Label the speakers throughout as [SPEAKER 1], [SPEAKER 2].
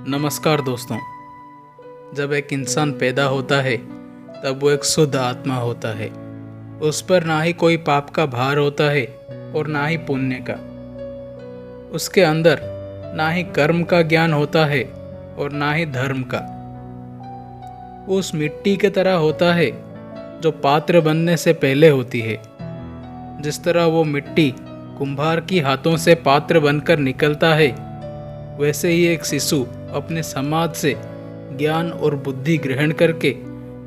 [SPEAKER 1] नमस्कार दोस्तों। जब एक इंसान पैदा होता है तब वो एक शुद्ध आत्मा होता है। उस पर ना ही कोई पाप का भार होता है और ना ही पुण्य का। उसके अंदर ना ही कर्म का ज्ञान होता है और ना ही धर्म का। वो उस मिट्टी की तरह होता है जो पात्र बनने से पहले होती है। जिस तरह वो मिट्टी कुम्हार की हाथों से पात्र बनकर निकलता है, वैसे ही एक शिशु अपने समाज से ज्ञान और बुद्धि ग्रहण करके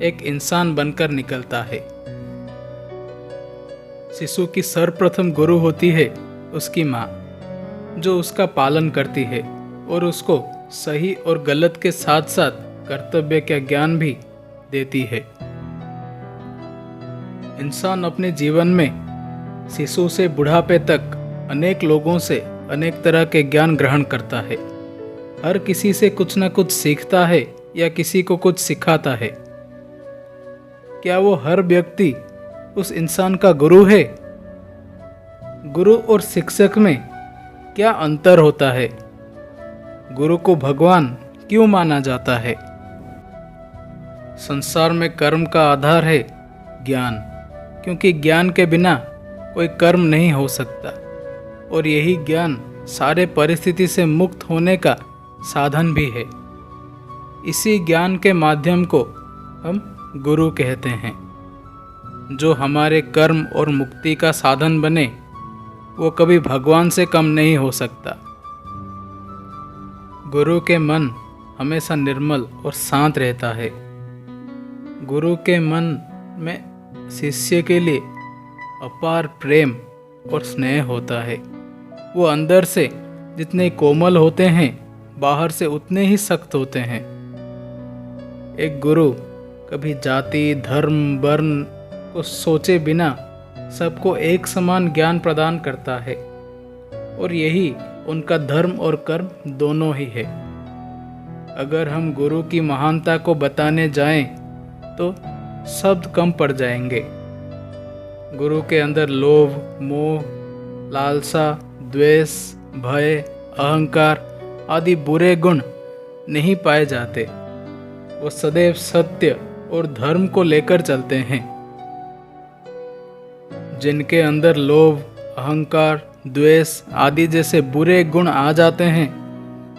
[SPEAKER 1] एक इंसान बनकर निकलता है। शिशु की सर्वप्रथम गुरु होती है उसकी माँ, जो उसका पालन करती है और उसको सही और गलत के साथ साथ कर्तव्य का ज्ञान भी देती है। इंसान अपने जीवन में शिशु से बुढ़ापे तक अनेक लोगों से अनेक तरह के ज्ञान ग्रहण करता है। हर किसी से कुछ न कुछ सीखता है या किसी को कुछ सिखाता है। क्या वो हर व्यक्ति उस इंसान का गुरु है? गुरु और शिक्षक में क्या अंतर होता है? गुरु को भगवान क्यों माना जाता है? संसार में कर्म का आधार है ज्ञान, क्योंकि ज्ञान के बिना कोई कर्म नहीं हो सकता और यही ज्ञान सारे परिस्थिति से मुक्त होने का साधन भी है। इसी ज्ञान के माध्यम को हम गुरु कहते हैं। जो हमारे कर्म और मुक्ति का साधन बने, वो कभी भगवान से कम नहीं हो सकता। गुरु के मन हमेशा निर्मल और शांत रहता है। गुरु के मन में शिष्य के लिए अपार प्रेम और स्नेह होता है। वो अंदर से जितने कोमल होते हैं, बाहर से उतने ही सख्त होते हैं। एक गुरु कभी जाति, धर्म, वर्ण को सोचे बिना सबको एक समान ज्ञान प्रदान करता है और यही उनका धर्म और कर्म दोनों ही है। अगर हम गुरु की महानता को बताने जाएं तो शब्द कम पड़ जाएंगे। गुरु के अंदर लोभ, मोह, लालसा, द्वेष, भय, अहंकार आदि बुरे गुण नहीं पाए जाते। वो सदैव सत्य और धर्म को लेकर चलते हैं। जिनके अंदर लोभ, अहंकार, द्वेष आदि जैसे बुरे गुण आ जाते हैं,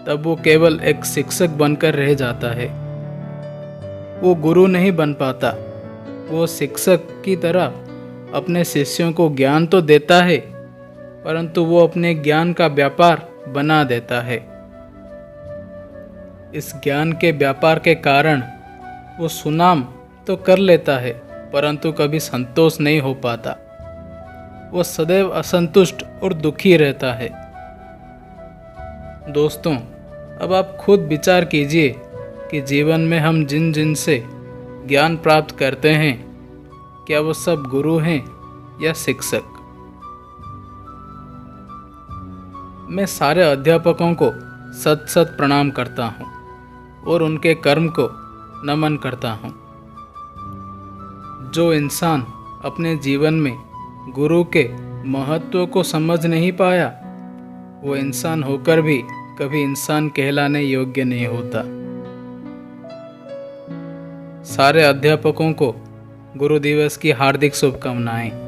[SPEAKER 1] तब वो केवल एक शिक्षक बनकर रह जाता है। वो गुरु नहीं बन पाता। वो शिक्षक की तरह अपने शिष्यों को ज्ञान तो देता है, परंतु वो अपने ज्ञान का व्यापार बना देता है। इस ज्ञान के व्यापार के कारण वो सुनाम तो कर लेता है, परंतु कभी संतोष नहीं हो पाता। वो सदैव असंतुष्ट और दुखी रहता है। दोस्तों, अब आप खुद विचार कीजिए कि जीवन में हम जिन जिन से ज्ञान प्राप्त करते हैं, क्या वो सब गुरु हैं या शिक्षक? मैं सारे अध्यापकों को सत सत प्रणाम करता हूँ और उनके कर्म को नमन करता हूँ। जो इंसान अपने जीवन में गुरु के महत्व को समझ नहीं पाया, वो इंसान होकर भी कभी इंसान कहलाने योग्य नहीं होता। सारे अध्यापकों को गुरु दिवस की हार्दिक शुभकामनाएं।